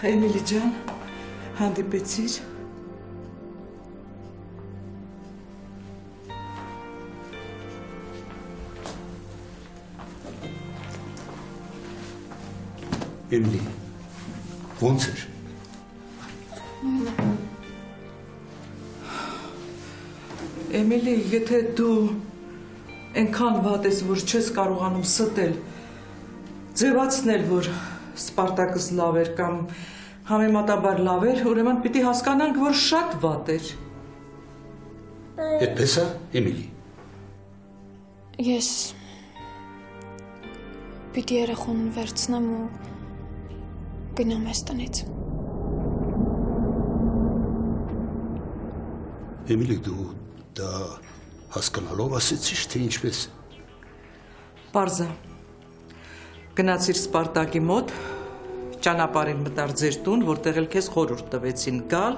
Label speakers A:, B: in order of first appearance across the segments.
A: Էմիլի ջան, հանդիպեցիր։
B: Էմիլի, ո՞նց էր։
A: Էմիլի, եթե դու այնքան վատ ես, որ չես կարողանում ստել, ձևացնել, որ Սպարտակս լավ էր կամ համեմատաբար լավ էր, ուրեմն պիտի հասկանանք, որ շատ վատ էր։
B: Այդպես է, Էմիլի։
C: Ես պիտի երեխուն վերցնեմ ու գնամ այս տնից։
B: Էմիլի, դու դա հասկանալով ասեցիր, թե ինչպես։
A: Պարզա, գնացիր Սպարտակի մոտ, ճանապարհին մտար ձեր տուն, որտեղ էլ քեզ խորհուրդ տվեցին գալ,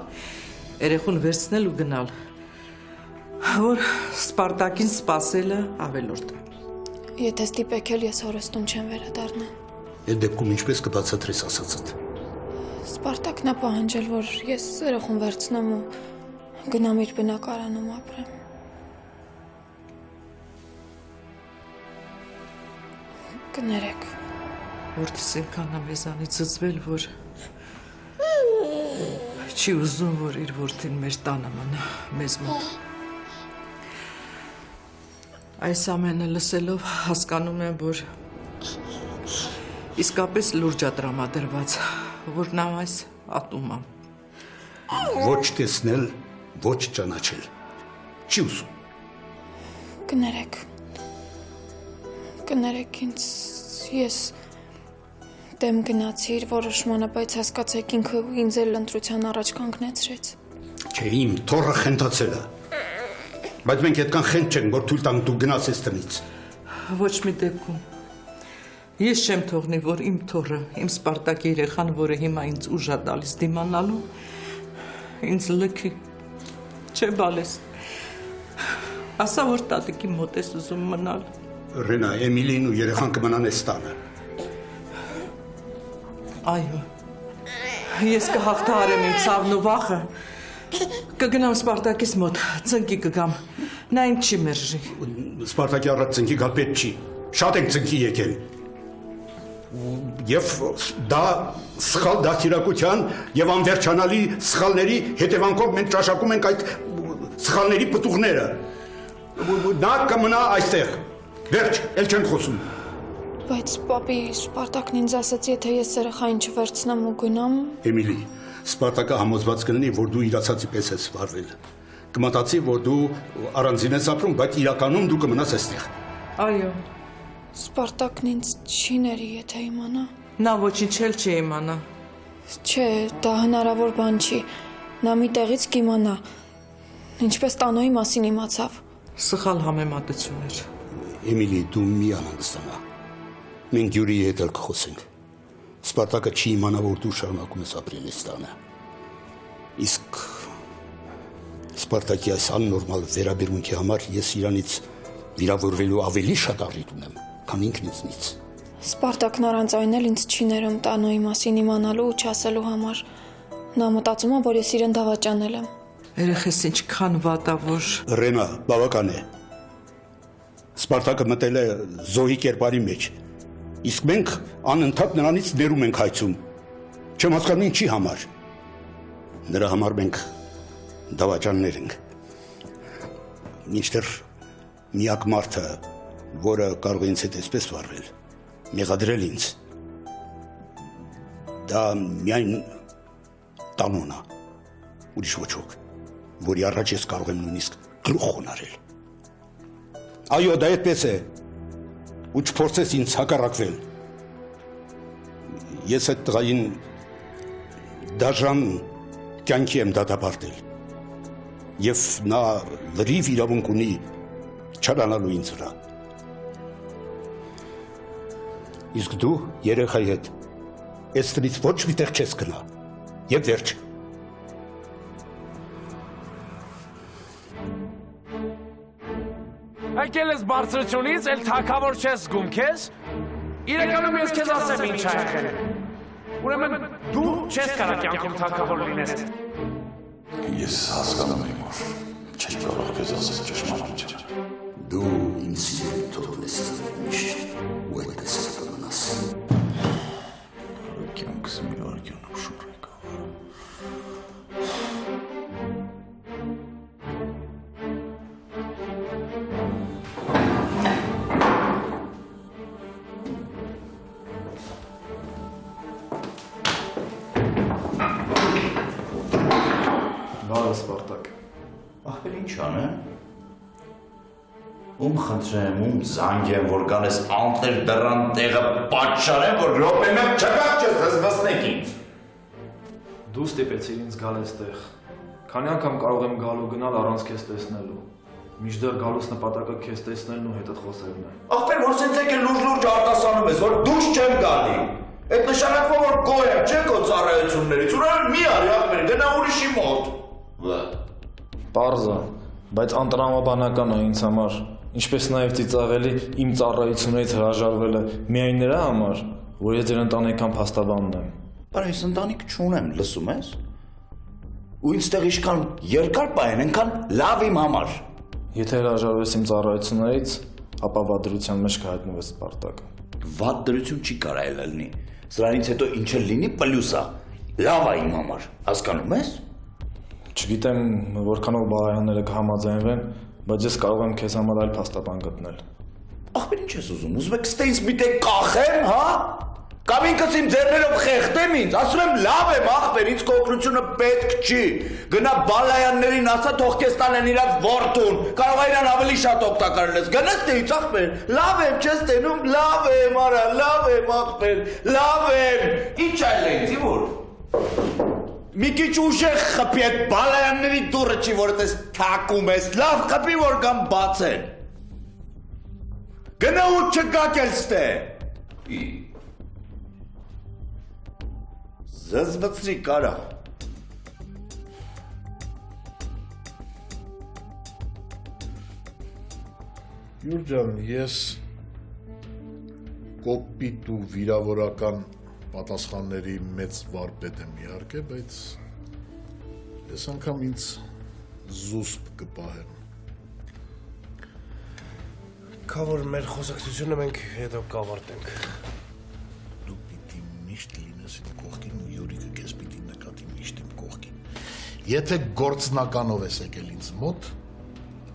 A: երեխուն վերցնել ու գնալ, որ Սպարտակին սպասելը ավելորդ է։
C: Եթե ստիպեք էլ ես հորս տուն չեմ վերադառնա։
B: Այդ դեպքում ինչպես կբացատրես ասածդ։
C: Սպարտակն է պահանջել, որ ես երեխուն վերցնեմ ու գնամ իր բնակարանում ապրեմ։ Կներեք։
A: Որդիս այնքան է մեզանից զզվել, որ չի ուզում, որ իր որդին մեր տանը մնա, մեզ մոտ։ Այս ամենը լսելով հասկանում եմ, որ իսկապես լուրջ է տրամադրված, որ նա այս ատում է։
B: Ոչ տեսնել, ոչ ճանաչել։ Չի ուզում։
C: Կներեք ինձ, ես դեմ գնացի իր որոշմանը, բայց հասկացեք ինքը ինձ էլ ընտրության առաջ կանգնեցրեց։
B: Չէ, իմ թոռը խենթացել է։ Բայց մենք այդքան խենթ չենք, որ թույլ տանք դու գնաս այս տնից։
A: Ոչ մի դեպքում։ Ես չեմ թողնի, որ իմ թոռը, իմ Սպարտակի երեխան, որը հիմա ինձ ուժ է տալիս դիմանալու, ինձ լքի։ Չէ, բալես։ Ասա, որ տատիկի մոտ ես ուզում մնալ։
B: Ռենա, Էմիլին ու երեխան կմնան այս տանը։
A: Այո, ես կհաղթահարեմ իմ ցավն ու վախը, կգնամ Սպարտակիս մոտ, ծնկի կգամ, նա ինձ չի մերժի։
B: Սպարտակի առաջ ծնկի գալ պետք չի, շատ ենք ծնկի եկել։ Եվ դա սխալ դաստիարակության և անվերջանալի սխալների հետևանքով մենք ճաշակում ենք այդ սխալների պտուղները։ Նա կմնա այստեղ, վերջ, էլ չենք խոսում։
C: Բայց պապի Սպարտակն ինձ ասաց, եթե ես երեխային չվերցնեմ ու գնամ։
B: Էմիլի, Սպարտակը համոզված կլինի, որ դու իրացածի պես ես վարվել։ Կմտածի, որ դու առանձին ես ապրում, բայց իրականում դու կմնաս այստեղ։
A: Այո։
C: Սպարտակն ինձ չի ների, եթե իմանա։
A: Նա ոչինչ էլ չի իմանա։
C: Չէ, դա հնարավոր բան չի։ Նա մի տեղից կիմանա, ինչպես Տանոյի մասին իմացավ։
A: Սխալ համեմատություն էր։
B: Էմիլի, դու մի անհանգստանա։ Մենք Յուրիի հետ էլ կխոսենք։ Սպարտակը չի իմանա, որ դու շարունակում ես ապրել այս տանը։ Իսկ Սպարտակի այս աննորմալ վերաբերմունքի համար ես իրանից վիրավորվելու ավելի շատ առիթ ունեմ, քան ինքն ինձնից։
C: Սպարտակն առանց այն էլ ինձ չի ներում Տանոյի մասին իմանալու ու չասելու համար։ Նա մտածում է, որ ես իրեն դավաճանել եմ։
A: Երեխես ինչքան վատ է, որ…
B: Ռենա, բավական է։ Սպարտակը մտել է Զոհի կերպարի մեջ, իսկ մենք անընդհատ նրանից ներում ենք հայցում։ Չեմ հասկանում ինչի համար։ Նրա համար մենք դավաճաններ ենք։ Մինչդեռ միակ մարդը, որը կարող է ինձ հետ այսպես վարվել, մեղադրել ինձ, դա միայն Տանոնն է, ուրիշ ոչ ոք, որի առաջ ես կարող եմ նույնիսկ գլուխ խոնարհել։ Այո, դա այդպես է, ու չփորձես ինձ հակառակվել։ Ես այդ տղային դաժան կյանքի եմ դատապարտել, և նա լրիվ իրավունք ունի չարանալու ինձ վրա։ Իսկ դու երեխայի հետ այս տնից ոչ մի տեղ չես գնա, և վերջ։
D: Եկել ես բարձրությունից, էլ թագավոր չես զգում քեզ։ Իրականում ես քեզ ասեմ ինչ ա եղել։ Ուրեմն դու չես կարող կյանքում թակավոր լինես։
E: Ես հասկանում եմ, որ չեմ կարող քեզ ասել ճշմարտությունը։
B: Դու ինձ թողնես միշտ ու այդպես կմնաս։
E: Կյանքս մի վարքյանում շուռ է կավոր։
F: Բարը Սպարտակ։
E: Ախպեր ինչ անեմ։ Ում խնդրեմ, ում զանգեմ, որ գանես անտեր դռան տեղը պատշարեմ, որ րոպե մեկ չկակ չես հզվսնեք ինձ։
F: Դու ստիպեցիր ինձ գալ այստեղ։ Քանի անգամ կարող եմ գալ ու գնալ առանց քեզ տեսնելու։ Մինչդեռ գալուս նպատակը քեզ տեսնելն ու հետդ խոսելն է։
E: Ախպեր, որ սենց եկել լուրջ արտասանում ես, որ դուրս չեմ գալի։ Այդ նշանակվում որ գոհ եմ, չէ՞ քո ծառայություններից, ուրեմն մի արի ախպեր, գնա ուրիշի մոտ։
F: Պարզա, բայց անտրամաբանական է ինձ համար, ինչպես նաև ծիծաղելի իմ ծառայություններից հրաժարվելը միայն նրա համար, որ ես ձեր ընտանեկան փաստաբանն եմ։
E: Բայց ես ընտանիք չունեմ, լսում ես։ Ու ինձ տեղ իշքան երկար պահեն, այնքան լավ իմ համար։
F: Եթե հրաժարվես իմ ծառայություններից, ապա վադրության մեջ կհայտնվես Սպարտակը։
E: Վատ դրություն չի կարայել լինի։ Սրանից հետո ինչ էլ լինի պլյուս է։ Լավ է իմ համար, հասկանում ես։
F: Չգիտեմ որքանով բաղայանները կհամաձայնվեն, բայց ես կարող եմ քեզ համար այլ փաստաբան գտնել։
E: Ախպեր ինչ ես ուզում ես ստե ինձ մի տեղ կախեմ, հա։ Կամ ինքս իմ ձեռներով խեղդեմ ինձ, ասում եմ լավ եմ ախպեր, ինձ քո օգնությունը պետք չի։ Գնա բալայաններին ասա թող քեզ տանեն իրաց որդուն, կարող է իրան ավելի շատ օգտակար լինես։ Գնա ստեից ախպեր, լավ եմ, չես տենում, լավ եմ, արա, լավ եմ ախպեր, լավ եմ։ Ինչ այլ է Տիմուր։ Մի քիչ ուժեղ խփի այդ բալայանների դուռը չի, որ այդպես թակում ես, լավ խփի, որ կամ բացեն։ Գնա ու չգաք էլ ստե։ Զզվծրի կարա։
G: Յուր ջան, ես կոպիտ ու վիրավորական պատասխանների մեծ վարպետ եմ իհարկե, բայց ես անգամ ինձ զուսպ կպահեմ։
D: Կավոր մեր խոսակցությունը մենք հետո կավարտենք։
G: Դու պիտի միշտ լինես իմ կողքին ու Յուրիկը քեզ պիտի նկատի միշտ իմ կողքին։ Եթե գործնականով ես եկել ինձ մոտ,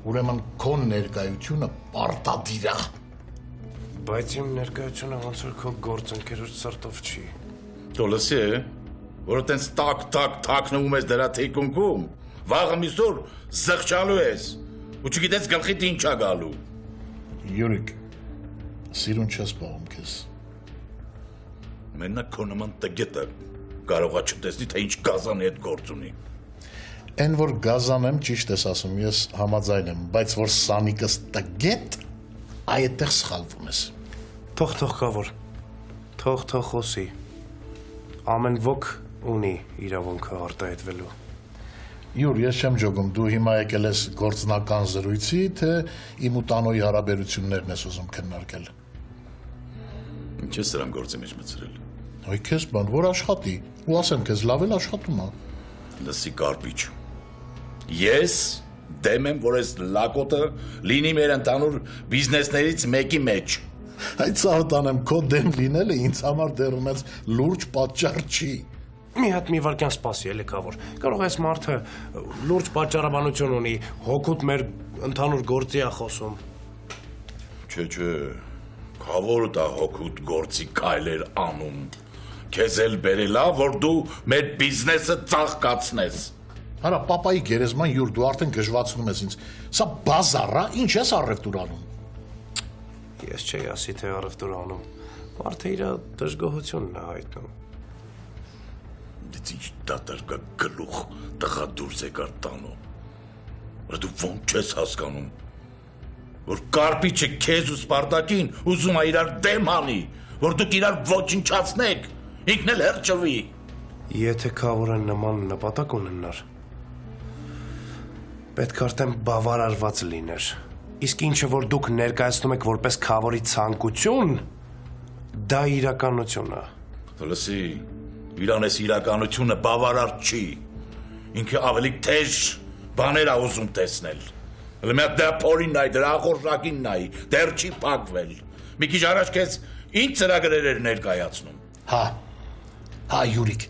G: ուրեմն քո ներկայությունը պարտադիր է։
D: Բայց իմ ներկայությունը ոնց որ քո գործընկերոջ սրտով չի։
E: Դու լսի է, որ տենց թակնվում ես դրա թիկունքում, վաղը միսօր զղջալու ես, ու չգիտես գլխիդ ինչ ա գալու։
G: Յուրիկ, սիրուն չես պահում քեզ։
E: Մենակ քո նման տգետը կարողա չտեսնի, թե ինչ գազանի հետ գործ ունի։
G: Այն որ գազան եմ, ճիշտ ես ասում, ես համաձայն եմ, բայց որ Սանիկս տգետ, այդտեղ սխալվում ես։
D: Թող կավոր։ Թող խոսի։ Ամեն ոք ունի իրավունքը արտահայտվելու։
G: Յուր, ես չեմ ջոգում, դու հիմա եկել ես գործնական զրույցի, թե իմ ու Տանոյի հարաբերություններն ես ուզում քննարկել։
E: Ինչ ես սրան գործի մեջ մտցրել։
G: Այ քեզ բան, որ աշխատի, ու ասեմ քեզ լավ էլ աշխատում է։
E: Լսի կարպիչ։ Ես դեմ եմ, որ այս լակոտը լինի մեր ընդհանուր բիզնեսներից մեկի մեջ։
G: Այդ սահտանեմ, քո դեմ լինելը ինձ համար դեռ մեծ լուրջ պատճառ չի։
D: Մի հատ մի վարքյան սպասի էլի կավոր։ Կարող ես մարդը լուրջ պատճառաբանություն ունի, հոգուտ մեր ընդհանուր գործի է խոսում։
E: Չէ, կավոր դա հոգուտ գործի քայլեր անում։ Քեզ էլ բերելա, որ դու մեր բիզնեսը ծաղկացնես։
G: Արա, պապայի գերեզման Յուր, դու արդեն գժվացնում ես ինձ։ Սա բազար է, ինչ ես առևտուր անում։
D: Ես չէի ասի, թե առևտուր անում։ Մարդը իր դժգոհությունն է հայտնում։
E: Դից ինչ դատարկա գլուխ տղա դուրս եկար տանու։ Որ դու ոնց չես հասկանում։ Որ կարպիչը քեզ ու Սպարտակին ուզում է իրար դեմ անի, որ դուք իրար ոչնչացնեք, ինքն էլ հերճվի։
D: Եթե Քավորը նման նպատակ ունենար, պետք է արդեն բավարարված լիներ։ Իսկ ինչը որ դուք ներկայացնում եք որպես Քավորի ցանկություն, դա իրականություն է։
E: Լսի,
G: Իրանես իրականությունը բավարար չի։ Ինքը ավելի թեժ բաներ ա ուզում տեսնել։ Հələ մի հատ դրա փորին նայ, դրա ախորժակին նայ, դեռ չի փակվել։ Մի քիչ առաջ քեզ ինչ ծրագրեր էր ներկայացնում։ Հա Յուրիկ,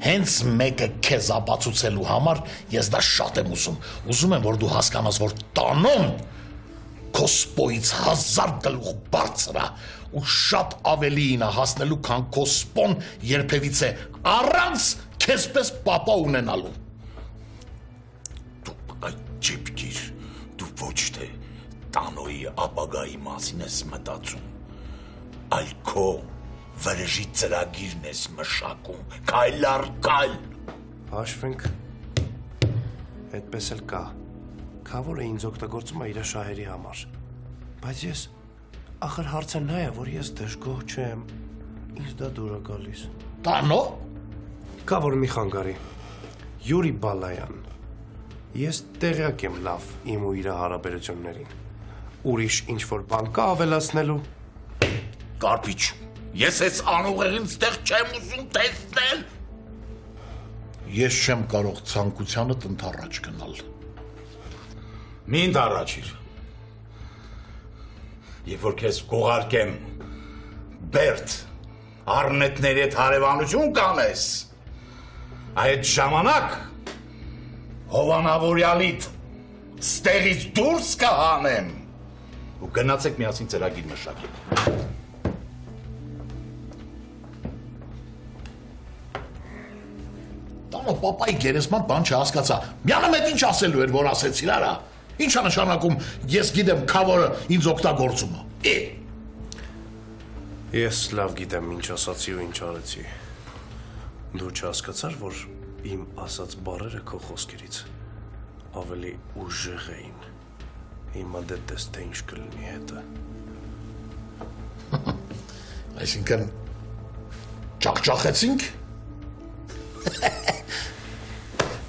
G: հենց մեկը քեզ ապացուցելու համար ես դա շատ եմ ուզում։ Ուզում եմ, որ դու հասկանաս, որ տանոն քո սպոից 1000 գլուխ բարձր ա ու շատ ավելին ա հասնելու, քան քո սպոն երբևիցե առանց քեզպես պապա ունենալու։ Դու այդ ջիպկիր, դու ոչ թե տանոյի ապագայի մասին ես մտածում, այլ քո վրեժի ծրագիրն ես մշակում, քայլ առ քայլ։
D: Հաշվենք, այդպես էլ կա։ Քավորը ինձ օգտագործում է իր շահերի համար։ Բայց ես ախր հարցը նա է, որ ես դժգոհ չեմ։ Ինձ դա դուր է գալիս։
G: Տանո։
D: Քավոր մի խանգարի։ Յուրի Բալայան։ Ես տեղյակ եմ լավ իմ ու իր հարաբերություններին։ Ուրիշ ինչ որ բան կա ավելացնելու։
G: Կարպիչ, ես այս անուղեղին ստեղ չեմ ուզում տեսնել։ Ես չեմ կարող ցանկությանդ ընդառաջ գնալ։ Մի ընդառաջիր։ Եվ որ քեզ կուղարկեմ Բերդ առնետների հետ հարևանություն կանես, այդ ժամանակ հովանավորյալիդ ստեղից դուրս կհանեմ ու գնացեք միասին ծրագիր մշակել։ Տանո պապայի գերեզման բան չհասկացա։ Միանը մետ ինչ ասելու էր, որ ասեցիր արա։ Ինչ է նշանակում, ես գիտեմ քավորը ինձ օգտագործում է։
D: Ես լավ գիտեմ ինչ ասացի ու ինչ արեցի։ Դու չհասկացար, որ իմ ասած բառերը քո խոսքերից ավելի ուժեղ էին։ Հիմա դե տես թե ինչ կլինի հետը։
G: Այսինքն ճախճախեցինք։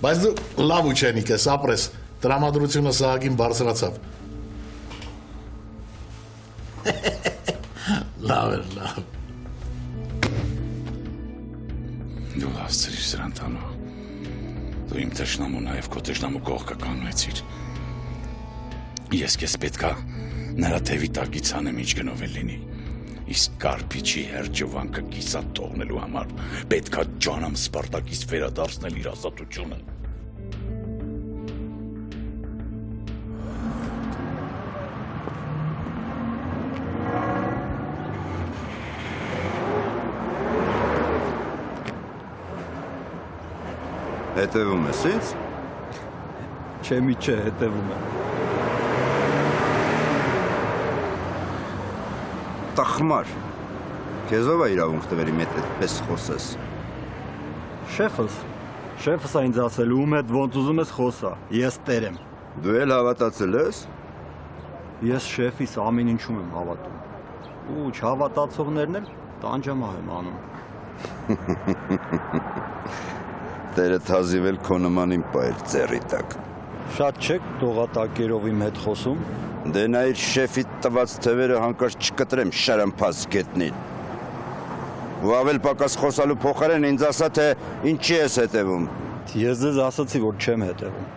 G: Բայց դու լավ ուչենիկ ես, ապրես, տրամադրությունը Սահակին բարձրացավ։ Լավ էր, լավ։
H: Դու հասցրիր սրան տանո։ Դու իմ թշնամու նաև քո թշնամու կողքը կանվեցիր։ Ես քեզ պետքա նրա թևի տակից անեմ ինչ գնով էլ լինի։ Իսկ Կարպիչի հերջովանքը կիսատ թողնելու համար պետքա ջանամ Սպարտակից վերադարձնել իր ազատությունը։
I: Հետևում ես ինձ։
J: Չեմի չէ, հետևում եմ։
I: Տխմար։ Քեզով է իրավունք տվել իմ հետ այդպես խոսես։
J: Շեֆս է ինձ ասել, ում հետ ոնց ուզում ես խոսա, ես տեր եմ։
I: Դու էլ հավատացել ես։
J: Ես շեֆիս ամեն ինչում եմ հավատում։ Ու չհավատացողներն էլ տանջամահ եմ անում։
I: Տերը թազիվել քո նմանին պայր ձեռի տակ։
J: Շատ չեք դողատակերով իմ հետ խոսում։
I: Դե նա իր շեֆի տված թվերը հանկարծ չկտրեմ շարամփաս գետնին։ Ու ավել պակաս խոսալու փոխարեն ինձ ասա, թե ինչի ես հետևում։
J: Ես ձեզ ասացի, որ չեմ հետևում։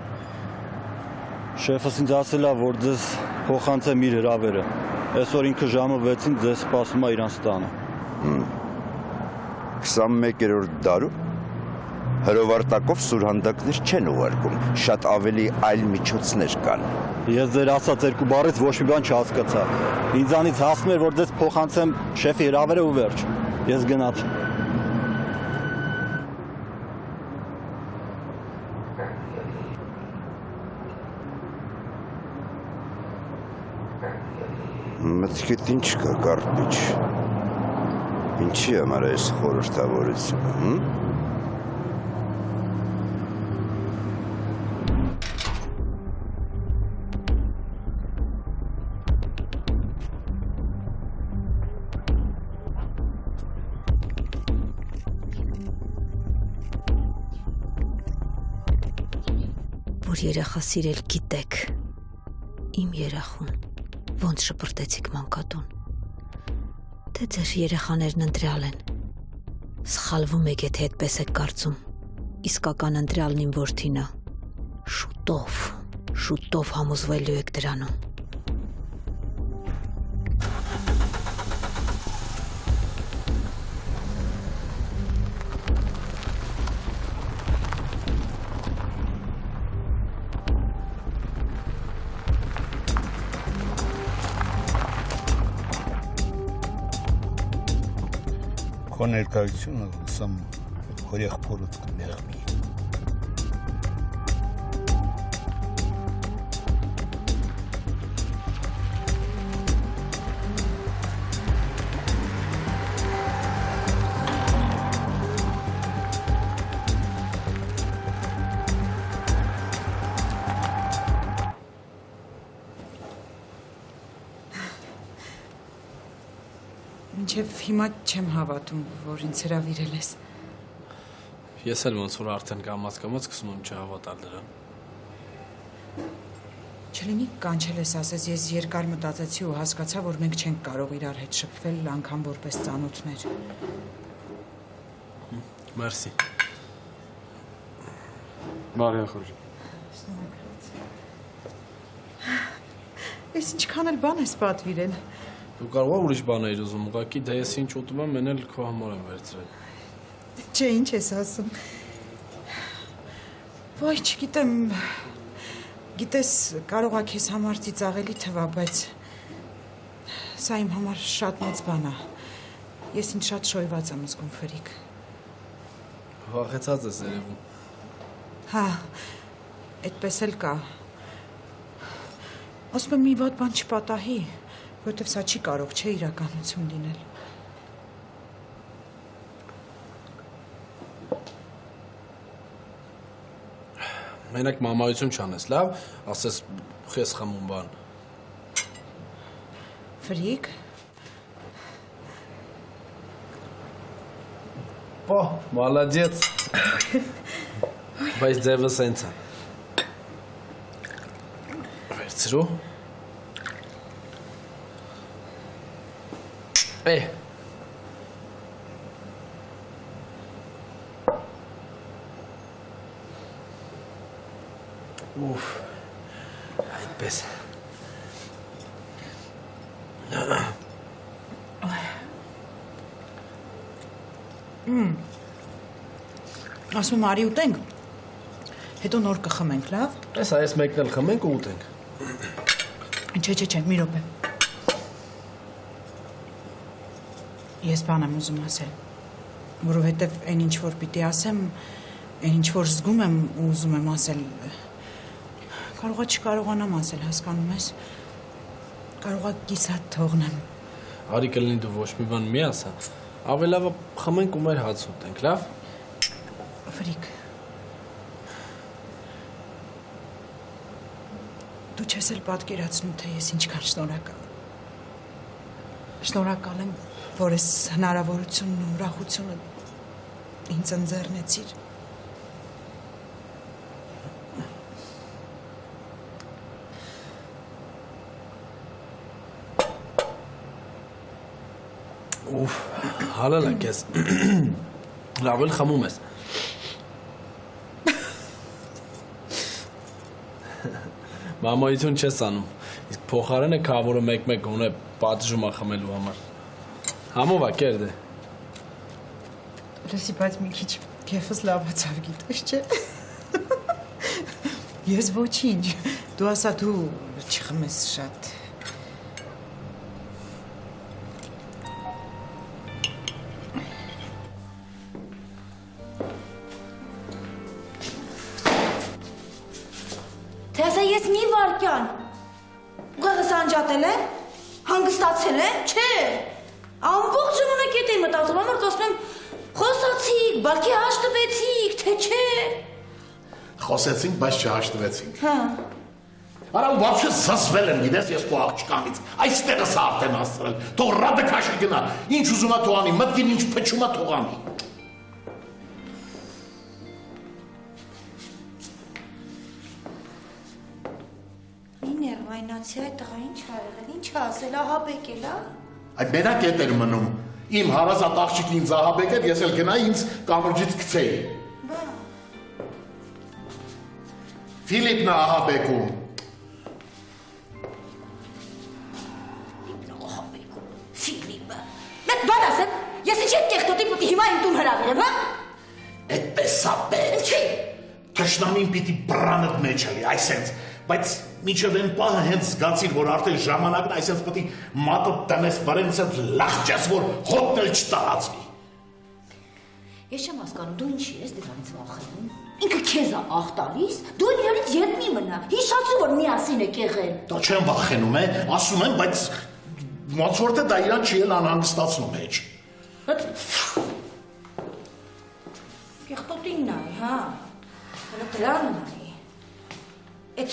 J: Շեֆս ինձ ասել է, որ ձեզ փոխանցեմ իր հրավերը։ Այսօր ինքը ժամը 6-ին ձեզ սպասում է իրանց տանը։
I: 21-րդ դարում հրովարտակով սուրհանդակներ չեն ուղարկում, շատ ավելի այլ միջոցներ կան։
J: Ես ձեր ասած երկու բառից ոչ մի բան չհասկացա։ Ինձանից հասնում էր, որ ձեզ փոխանցեմ շեֆի հրավերը ու վերջ։ Ես գնացի։
I: Մտքիդ ինչ կա, Կարպիչ։ Ինչի համար այս խորհրդավորությունը,
K: Որ երախա սիրել գիտեք, իմ երախուն, ոնց շպրտեցիք մանկատուն, թե ձեր երեխաներն ընտրյալ են, Սխալվում եք, եթե այդպես եք կարծում։ Իսկական ընտրյալն իմ որդին է։ Շուտով համոզվելու եք դրանում։
B: Քո ներկայությունը լսամ հոր եղբորդ կմեղմի։
L: Մինչև հիմա չեմ հավատում, որ ինձ հրավիրել ես։
D: Ես էլ ոնց որ արդեն կամաց սկսում եմ չհավատալ դրան։
L: Չլինի կանչել ես ասես, ես երկար մտածեցի ու հասկացա, որ մենք չենք կարող իրար հետ շփվել անգամ որպես ծանոթներ։
D: Մերսի։
F: Բարի խորժ։
L: Ես ինչքան էլ բան ես պատվիրել։
D: Դու կարող ես ուրիշ բաներ ուզում, ուղղակի դա ես ինչ ուտում եմ, մեն էլ քո համար եմ վերցրել։
L: Չէ, ինչ ես ասում։ Ոայ, չգիտեմ, գիտես, կարող է քեզ համար ծիծաղելի թվա, բայց սա իմ համար շատ մեծ բան է։ Ես ինձ շատ շոյված եմ զգում, Ֆրիկ։
D: Վախեցած ես երևում։
L: Հա, այդպես էլ կա։ Ասում եմ մի վատ բան չպատահի, որովհետև սա չի կարող չէ իրականություն լինել։
D: Մենակ մամայություն չանես, լավ, ասես խես խմում բան։
L: Ֆրիկ։
D: Պո, մալադյեց։ Բայց ձևը սենց է։ Վերցրու։ Ուֆ, այդպես։
L: Ասում եմ արի ուտենք, հետո նոր կխմենք, լավ։
D: Ես այս մեկն էլ խմենք ու ուտենք։
L: Չէ, մի րոպե։ Ես բան եմ ուզում ասել, որովհետև այն ինչ որ պիտի ասեմ, այն ինչ որ զգում եմ ու ուզում եմ ասել, կարողա չկարողանամ ասել, հասկանում ես, կարողա կիսատ թողնեմ։
D: Արի կլինի դու ոչ մի բան մի ասա, ավելի լավ խմենք ու մեր հաց ուտենք, լավ։
L: Ֆրիկ, դու չես էլ պատկերացնում, թե ես ինչքան շնորհակալ եմ, որ ես հնարավորությունն ու ուրախությունը ինձ ընձեռնեցիր։
D: Ուֆ, հալալ է կեզ, լավ էլ խմում ես։ Մամայություն չես անում, իսկ փոխարենը քավորը մեկ-մեկ գոնե պատժում է խմելու համար։ Համով է, կեր դե։
L: Լսի, բայց մի քիչ կեֆս լավացավ, գիտես, չէ։ Ես ոչինչ, դու ասա դու չխմես շատ։
M: Թե ասա ես մի վարկյան, ուղեղս անջատել է, հանգստացել է, չէ, ամբողջ ժամանակ ետ էի մտածում, ամարդ ասում եմ, խոսացիք, բալքի հաշտվեցիք, թե չէ։
G: Խոսեցինք, բայց չհաշտվեցինք։
M: Հա։
G: Արա ու вообще զսվել եմ, գիտես, ես քո աղջկանից, այստեղս արդեն ասել, թող ռադը քաշի գնա, ինչ ուզում է թողանի, մտքին ինչ փչում է թողանի։
M: Ներվայնացի այդ տղա ինչ ա եղել, ինչ ա ասել, ահա բեկել, ա։
G: Այդ մենակ ետ էր մնում, Իմ հարազատ աղջիկն ինձ ահաբեկեր, ես էլ գնայի ինձ կամրջից գցեի։ Ֆիլիպն է ահաբեկում։
M: Ֆիլիպը։ Մեկ բան ասեմ, ես ինչ այդ կեղտոտի պիտի հիմա իմ տուն հրավիրեմ, հա։
G: Այդպես է պետք։
M: Ինչի։
G: Թշնամին պիտի բռանդ մեջ էլի, այսենց, բայց մինչև այն պահը հենց զգացիր, որ արդեն ժամանակն այսենց պիտի մատը տնես վրեն, ասենց լախճես, որ հոտն էլ չտարածվի։
M: Ես չեմ հասկանում, դու ինչի ես դրանից վախենում։ Ինքը քեզ է աղ տալիս, դու իրանից ետ մի մնա, հիշացու, որ միասին եք եղել։
G: Դա չեմ վախենում, ասում եմ, բայց ոնց որ թե դա իրան չի էլ անհանգստացնում մեջ։
M: Կեղտոտին նայ, հա, հələ դրան նայ։ Էդ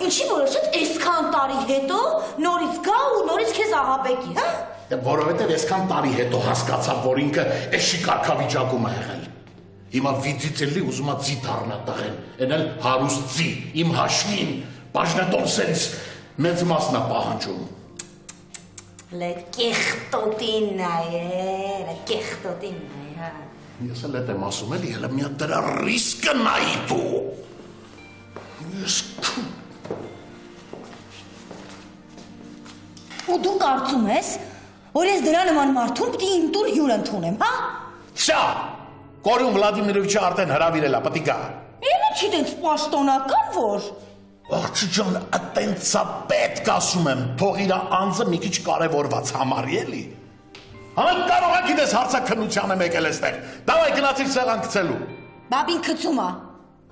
M: ինչի որոշեց այսքան տարի հետո նորից գա ու նորից քեզ աղաբեկի, հա։
G: Որովհետև այսքան տարի հետո հասկացավ, որ ինքը էշի կարգավիճակում է եղել։ Հիմա վիծից էլի ուզում է ձի դառնա տղեն, են էլ հարուստ ձի, իմ հաշվին, բաժնետոմսերից մեծ մասն է պահանջում։
M: Լետ կեղտոտին նայ, կեղտոտին նայ, հա։
G: Ես էլ էդ եմ ասում էլի, հելը մի հատ դրա ռիսկը նայի դու։
M: Ու դու կարծում ես, որ ես դրա նման մարդուն պիտի իմ տուն հյուր ընդունեմ, հա։
G: Շա, Կորյուն Վլադիմիրովիչը արդեն հրավիրել է, պիտի գա։
M: Էլի չի դենց պաշտոնական, որ։
G: Աղջի ջան, այտենցա պետք ասում եմ, թող իր անձը մի քիչ կարևորված համարի էլի։ Ամեն կարող է գիտես հարցաքննությանը եկել էստեղ։ Դավայ գնացիր սեղան գցելու։
M: Բաբին գցում է։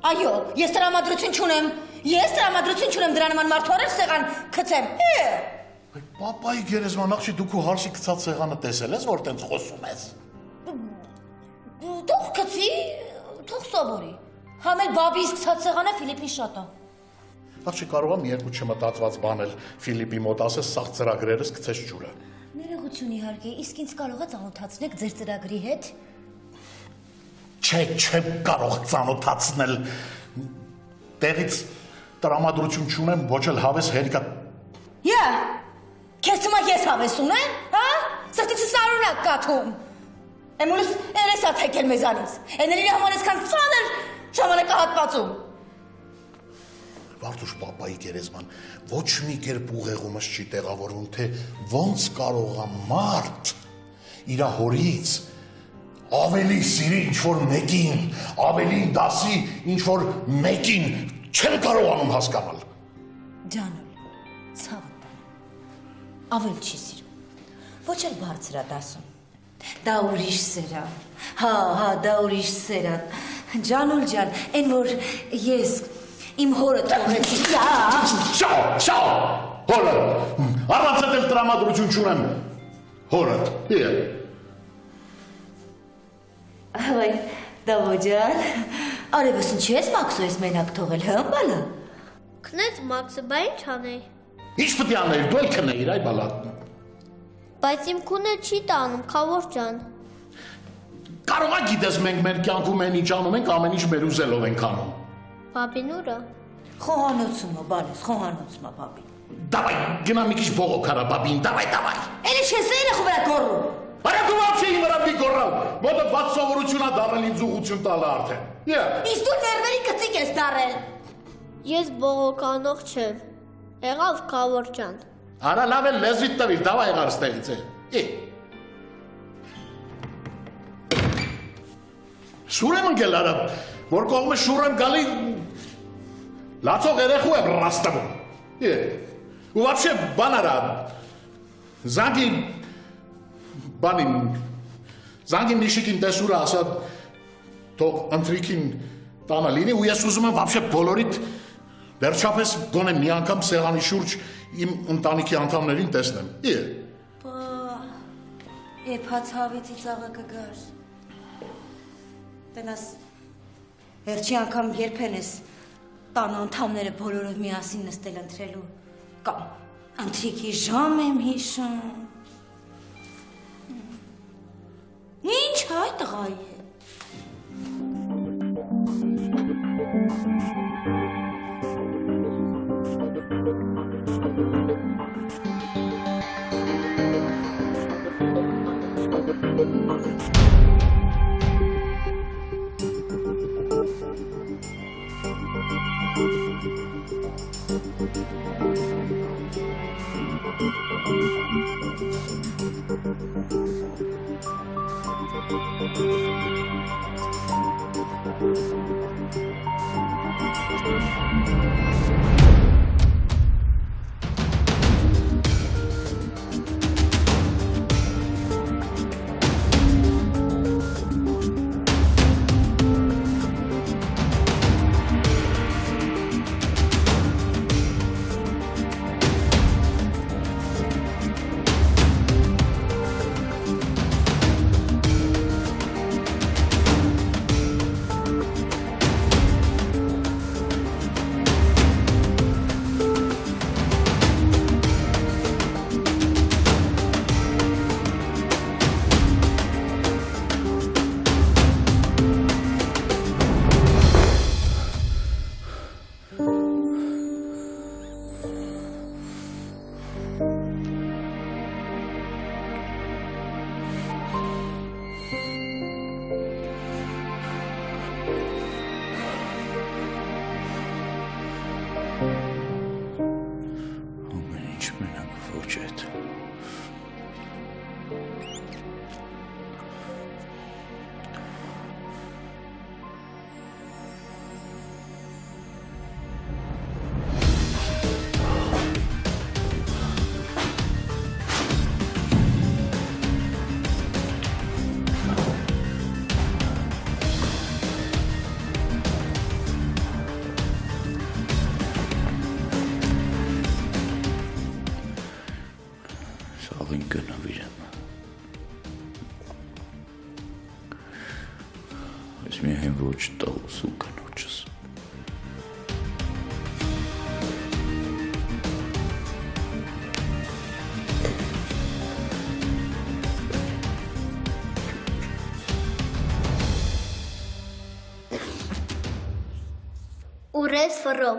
M: Այո, ես տրամադրություն չունեմ։ Ես տրամադրություն չունեմ դրա նման մարդու առել սեղան գցեմ։
G: Պապայի գերեզման աղջի դու քո հարսի գցած սեղանը տեսել ես, որ տենց խոսում ես։
M: Թող գցի, թող սովորի։ Համել բաբիս գցած սեղանը Ֆիլիպին շատ է։
G: Աղջի կարող եմ երկու չմտածված բանել Ֆիլիպի մոտ ասես սաղ ծրագրերս գցես ջուրը։
M: Ներողություն իհարկե, իսկ ինձ կարող է ծանոթացնեք ձեր ծրագրի հետ։
G: Չէ, չեմ կարող ծանոթացնել։ Տեղից տրամադրություն չունեմ, ոչ էլ հավես հերիկա։
M: Յա, քեզ թվում է ես հավես ունեմ, հա? Սրտիցս սարունակ կաթում։ Էմուլս երես է թեկել մեզանից։ Էների համար այսքան ծանր ժամանակահատվածում։
G: Վարդուշ պապայի գերեզման ոչ մի կերպ ուղեղումս չի տեղավորվում, թե ոնց կարող է մարդ իր հորից ավելի սիրի ինչ-որ մեկին, ավելին դասի ինչ-որ մեկին, չեմ կարողանում հասկանալ։
M: Ջանոլ, ցավը ավել չի սիրում, ոչ էլ բարձր է դասում, դա ուրիշ սեր է, հա, դա ուրիշ սեր է, Ջանոլ ջան, են որ ես իմ հորը թողեցի,
G: Շա, հորը, առանց էլ տրամադրություն չունեմ, հորը,
M: Այ, Դավո ջան, արևս ինչի ես Մաքսո ես մենակ թողել, հա, բալա։
N: Քնեց Մաքսը, բա ինչ անեի։
G: Ինչ պտի աներ, դու էլ քնեիր, այ բալա։
N: Բայց իմ քունը չի տանում, Խավոր ջան։
G: Կարող է գիտես մենք մեր կյանքում են ինչ անում ենք, ամեն ինչ մեր ուզելով ենք անում։
N: Բաբին ուր է։
M: Խոհանոցում է, բալես, խոհանոցում է բաբին։
G: Դավայ, գնա մի քիչ բողոք արա բաբին, դավայ։
M: Էլի չես երեխու վրա գոռում։
G: Արա դու вообще իմ վրա մի գոռալ, մոտը ված սովորություն է դառել ինձ ուղղություն տալը արդեն։
M: Իսկ դու ներվերի կծիկ ես դառել։
N: Ես բողոքանող չեմ։ Եղավ Խավոր ջան։
G: Արա լավ է լեզվիդ տվիր, դավայ եղար ստեղից է։ Շուր եմ ընկել արա, որ կողմը շուր եմ գալի, լացող երեխու եմ ռաստվում։ Ու вообще բան արա, Զանգի նիշիկին տեսուրը ասա, թող ընտրիքին տանը լինի, ու ես ուզում եմ вообще բոլորիդ վերջապես գոնե մի անգամ սեղանի շուրջ իմ ընտանիքի անդամներին տեսնեմ։
M: Եփած հավիցի ծաղը կգար։ Տենաս, վերջի անգամ երբեն ես տան անդամները բոլորով միասին նստել ընտրելու, կամ ընտրիքի ժամ եմ հիշում։ Ինչ հայ տղայի է։
H: Miałem wrócić do usługi noczes.
N: Ուրես ֆռո։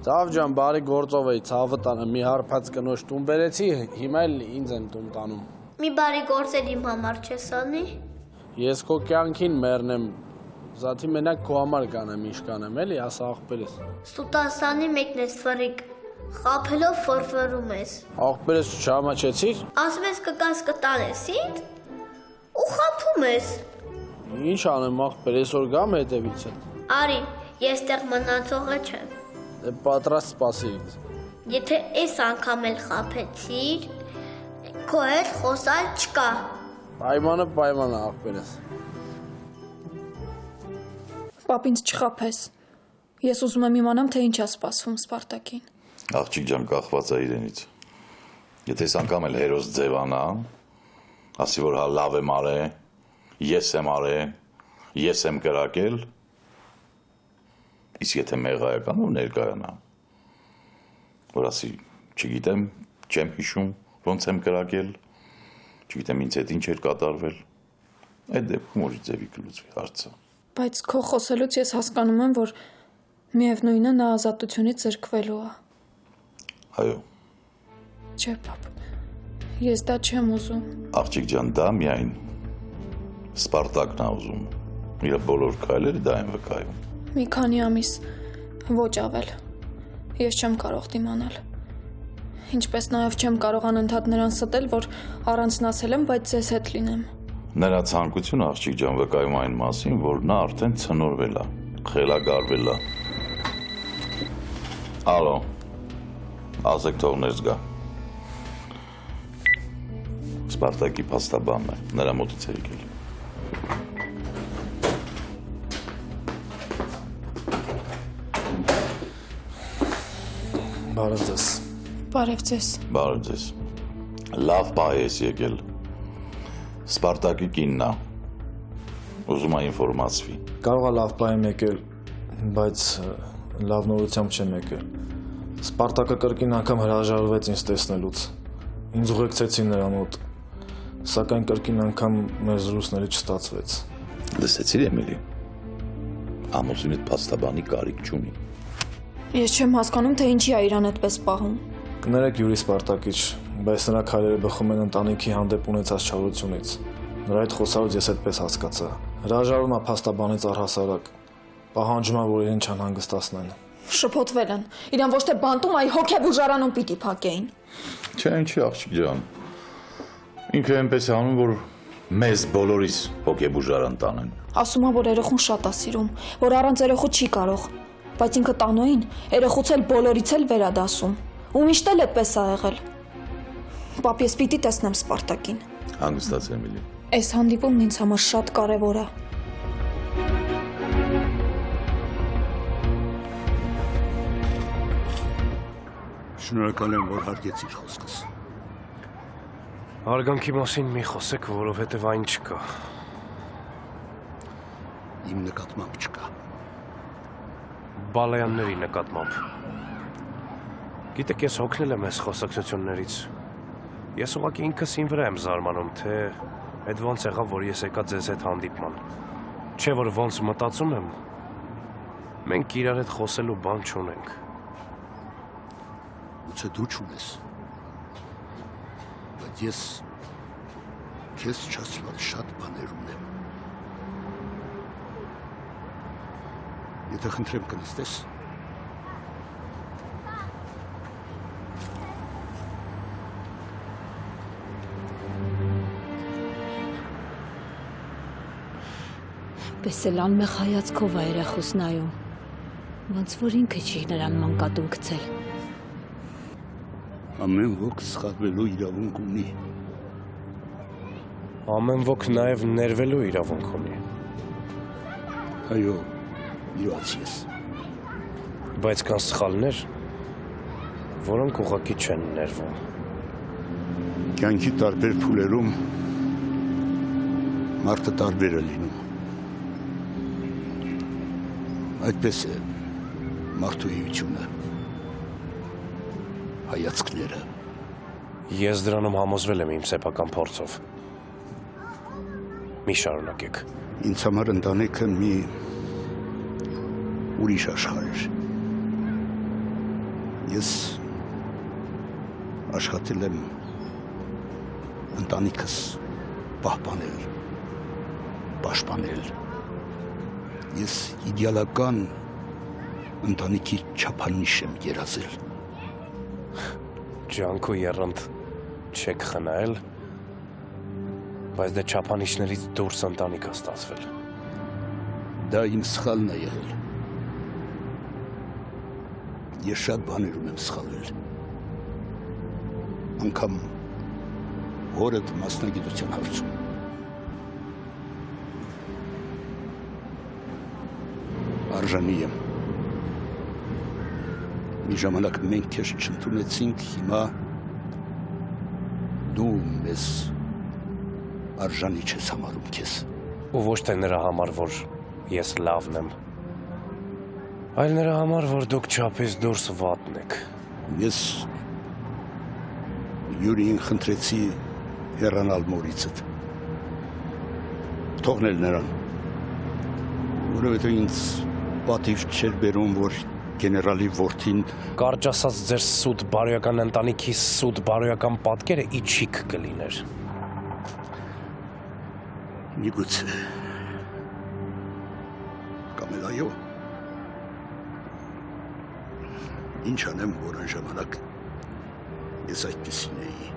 O: Ցավ ջան, բարի գործով էի, ցավը տանը մի հարբած կնոջ տուն բերեցի, հիմա էլ ինձ են տուն տանում։
N: Մի բարի գործեր իմ համար չես անի։
O: Ես քո կյանքին մեռնեմ, զաթի մենակ քո համար կանեմ, ինչ կանեմ, էլի, ասա աղբերս։
N: Սուտասանի մեկն ես ֆռիկ, խափելով ֆռֆռում ես։
O: Աղբերս չհամաչեցիր։
N: Ասում ես կկաս կտանես ինձ ու խափում ես։
O: Ինչ անեմ աղբեր, այսօր գամ հետևից էլ։
N: Արի, ես տեղ մնացողը չեմ։
O: Դե պատրաստ սպասի ինձ։
N: Եթե այս անգամ էլ խափեցիր, քո հետ խոսալ չկա։
O: Պայմանը աղբերս։
C: Պապ, ինձ չխափես։ Ես ուզում եմ իմանամ, թե ինչ է սպասվում Սպարտակին։
H: Աղջիկ ջան կախված է իրենից։ Եթե այս անգամ էլ հերոս ձևանա, ասի որ հա լավ եմ արել, ես եմ արել, ես եմ կրակել, իսկ եթե մեղայականով ներկայանա, որ ասի, չգիտեմ, չեմ հիշում, ոնց եմ կրակել, չգիտեմ ինձ հետ ինչ էր կատարվել, այդ դեպքում որի ձևի կլուծվի հարցը։
C: Բայց քո խոսելուց ես հասկանում եմ, որ միևնույնը նա ազատությունից զրկվելու է։
H: Այո։
C: Չէ, պապ, ես դա չեմ ուզում։
H: Աղջիկ ջան, դա միայն Սպարտակն է ուզում, իր բոլոր քայլերը դա են վկայում։
C: Մի քանի ամիս, ոչ ավել, ես չեմ կարող դիմանալ։ Ինչպես նաև չեմ կարող անընդհատ նրան ստել, որ առանձնացել եմ, բայց ձեզ հետ լինեմ։
H: Նրա ցանկությունը աղջիկ ջան վկայում այն մասին, որ նա արդեն ցնորվել է, խելագարվել է։ Ալո։ Ասեք թող ներս գա։ Սպարտակի փաստաբանն է, նրա մոտից է եկել։
F: Բարև ձեզ։
C: Բարև ձեզ։
H: Բարև ձեզ։ Լավ պահ ես եկել։ Սպարտակի կինն է։ Ուզում է ինֆորմացվի։
F: Կարող է լավ պահ եմ եկել, բայց լավ նորությամբ չեմ եկել։ Սպարտակը կրկին անգամ հրաժարվեց ինձ տեսնելուց։ Ինձ ուղեկցեցին նրա մոտ, սակայն կրկին անգամ մեր զրույցները չստացվեց։
H: Լսեցի՞ր Էմիլի։ Ամուսինդ փաստաբանի կարիք չունի։
C: Ես չեմ հասկանում, թե ինչի է իրան այդպես պահում։
F: Կներեք Յուրի Սպարտակիչ, բայց նրա քայլերը բխում են ընտանիքի հանդեպ ունեցած չարությունից։ Նրա այդ խոսալուց ես այդպես հասկացա։ Հրաժարվում է փաստաբանից առհասարակ, պահանջում է, որ իրեն չանհանգստացնեն։
C: Շփոթվել են։ Իրան ոչ թե բանտում, այլ հոգեբուժարանում պիտի փակեին։
H: Չէ, ինչի աղջիկ ջան։ Ինքը այնպես է անում, որ մեզ բոլորիս հոգեբուժարան տանեն։
C: Ասում է, որ երեխուն շատ է սիրում, որ առանց երեխու չի կարող, բայց ինքը տանոյին երեխուց էլ բոլորից էլ վերադասում։ Ու միշտ էլ այդպես է եղել։ Պապ, ես պիտի տեսնեմ Սպարտակին։
H: Հանգստաց Էմիլի։
C: Այս հանդիպումն ինձ համար շատ կարևոր է։
B: Շնորհակալ եմ, որ հարգեցիր խոսքս։
D: Հարգանքի մասին մի խոսեք, որովհետև այն չկա։
B: Իմ նկատմամբ չկա։
D: Բալայանների նկատմամբ։ Գիտեք, ես հոգնել եմ այս խոսակցություններից։ Ես ուղղակի ինքս իմ վրա եմ զարմանում, թե այդ ոնց եղավ, որ ես եկա ձեզ հետ հանդիպման։ Չէ, որ ոնց մտածում եմ, մենք իրար հետ խոսելու բան չունենք։
B: Գուցե դու չունես, բայց ես քեզ չասված շատ բաներ ունեմ։ Եթե խնդրեմ կնստես։
K: Պես էլ անմեղ հայացքով է երախուս նայում, ոնց որ ինքը չի նրան մանկատուն գցել։
B: Ամեն ոք սխալվելու իրավունք ունի։
D: Ամեն ոք նաև ներվելու իրավունք ունի։
B: Այո, իրաց ես։
D: Բայց կան սխալներ, որոնք ուղղակի չեն ներվում։
B: Կյանքի տարբեր փուլերում մարդը տարբեր է լինում։ Այդպես է մարդու էությունը, հայացքները։
D: Ես դրանում համոզվել եմ իմ սեփական փորձով։ Մի շարունակեք։
B: Ինձ համար ընտանիքը մի ուրիշ աշխարհ էր։ Ես աշխատել եմ ընտանիքս պահպանել, պաշտպանել։ Ես իդեալական ընտանիքի չափանիշ եմ երազել։
D: Ջանք ու եռանդ չեք խնայել, բայց դե չափանիշներից դուրս ընտանիք է ստացվել։
B: Դա իմ սխալն է եղել։ Ես շատ բաներում եմ սխալվել։ Անգամ հորդ մասնագիտության հարցում։ Արժանի եմ։ Մի ժամանակ մենք քեզ չընդունեցինք, հիմա դու մեզ արժանի չես համարում քեզ։
D: Ու ոչ թե նրա համար, որ ես լավն եմ, այլ նրա համար, որ դուք չափից դուրս վատն եք։
B: Ես Յուրիին խնդրեցի հեռանալ մորիցդ։ Թողնել նրան, որովհետև ինձ պատիվ չէր բերում, որ գեներալի որդին
D: կարճ ասած ձեր սուտ բարոյական ընտանիքի սուտ բարոյական պատկերը իջիկ կլիներ։
B: Միգուցե կամ էլ այո։ Ինչ անեմ, որ այն ժամանակ ես այդպիսին էի։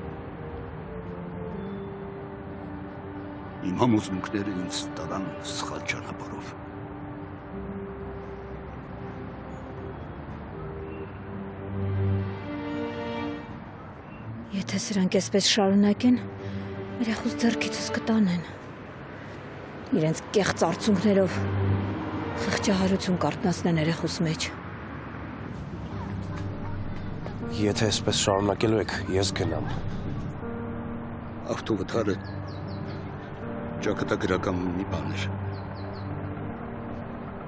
B: Իմ համոզմունքները ինձ տարան սխալ ճանապարհով։
K: Եթե սրանք այսպես շարունակեն, երախուս ձեռքիցս կտանեն։ Իրենց կեղծ արցունքներով խղճահարություն կարտնացնեն երախուս մեջ։
D: Եթե այսպես շարունակելու եք, ես գնամ։
B: Ավտովթարը ճակատագրական մի բան էր։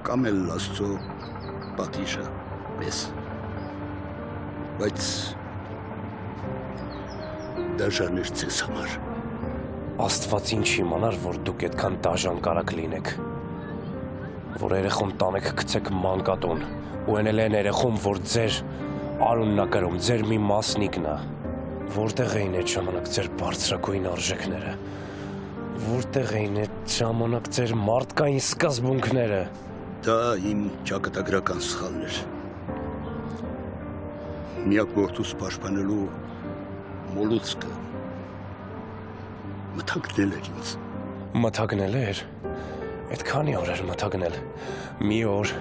B: Կամ էլ Աստծո պատիժը մեզ։ Բայց դաժան էր ձեզ համար։
D: Աստված ինչ իմանար, որ դուք այդքան դաժան կարակ լինեք, որ երեխուն տանեք գցեք մանկատուն, ու էնել են երեխում, որ ձեր արունն ա կրում, ձեր մի մասնիկն ա, որտեղ էին այդ ժամանակ ձեր բարձրագույն արժեքները, Որտեղ էին այդ ժամանակ ձեր մարդկային սկզբունքները։
B: Դա իմ ճակատագրական սխալն էր։ Միակ որդուս պաշտպանելու մոլուցքը մթագնել էր ինձ։
D: Մթագնել էր։ Այդ քանի օր էր մթագնել։ Մի օր,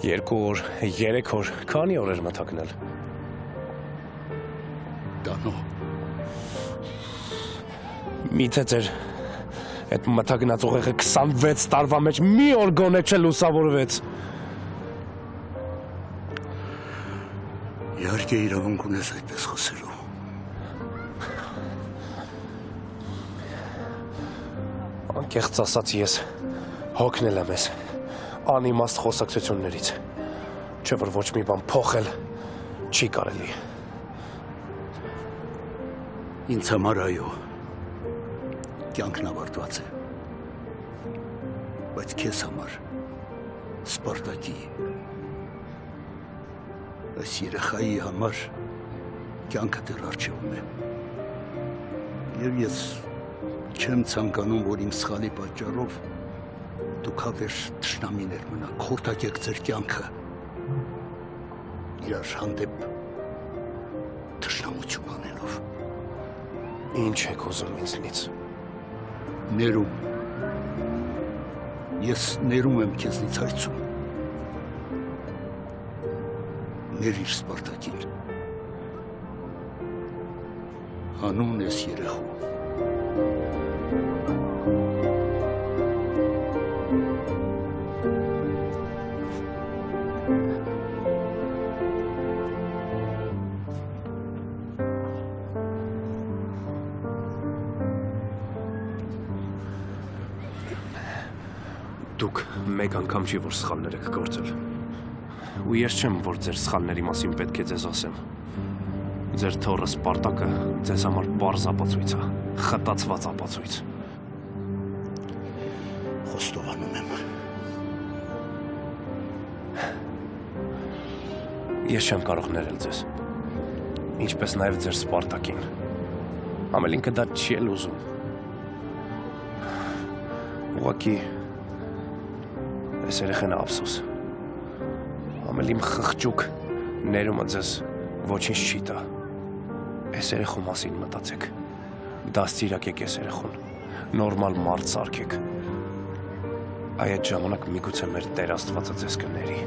D: 2 օր, 3 օր, քանի օր էր մթագնել։
B: Դանո։
D: Միթե ձեր այդ մթագնած ուղեղը 26 տարվա մեջ մի օր գոնե չլուսավորվեց։
B: Իհարկե իրավունք ունես այդպես խոսելու։
D: Անկեղծ ասած ես հոգնել եմ ես անիմաստ խոսակցություններից, չէ որ ոչ մի բան փոխել չի կարելի։
B: Ինձ համար այո, կյանքն ավարտված է, բայց քեզ համար Սպարտակի, այս երեխայի համար կյանքը դեռ առջևում է։ Եվ ես չեմ ցանկանում, որ իմ սխալի պատճառով դուք հավերժ թշնամիներ մնաք, խորտակեք ձեր կյանքը իրար հանդեպ թշնամություն անելով։
D: Ինչ եք ուզում ինձնից։
B: Ներում։ Ես ներում եմ քեզնից հայցում։ Ներիր Սպարտակին։ Հանուն ես երեխու։
D: Դուք մեկ անգամ չի, որ սխալներ եք գործել։ Ու ես չեմ, որ ձեր սխալների մասին պետք է ձեզ ասեմ։ Ձեր թոռը Սպարտակը ձեզ համար պարզ ապացույց է, խտացված ապացույց։
B: Խոստովանում եմ։
D: Ես չեմ կարող ներել ձեզ։ Ինչպես նաև ձեր Սպարտակին։ Ամել ինքը դա չի էլ ուզում։ Ուղղակի այս երեխան ափսոս։ Ամել իմ խղճուկ ներումը ձեզ ոչինչ չի տա։ Այս երեխու մասին մտածեք։ Դաստիարակեք այս երեխուն։ Նորմալ մարդ սարքեք։ Այդ ժամանակ միգուցե մեր Տեր Աստվածը ձեզ կների։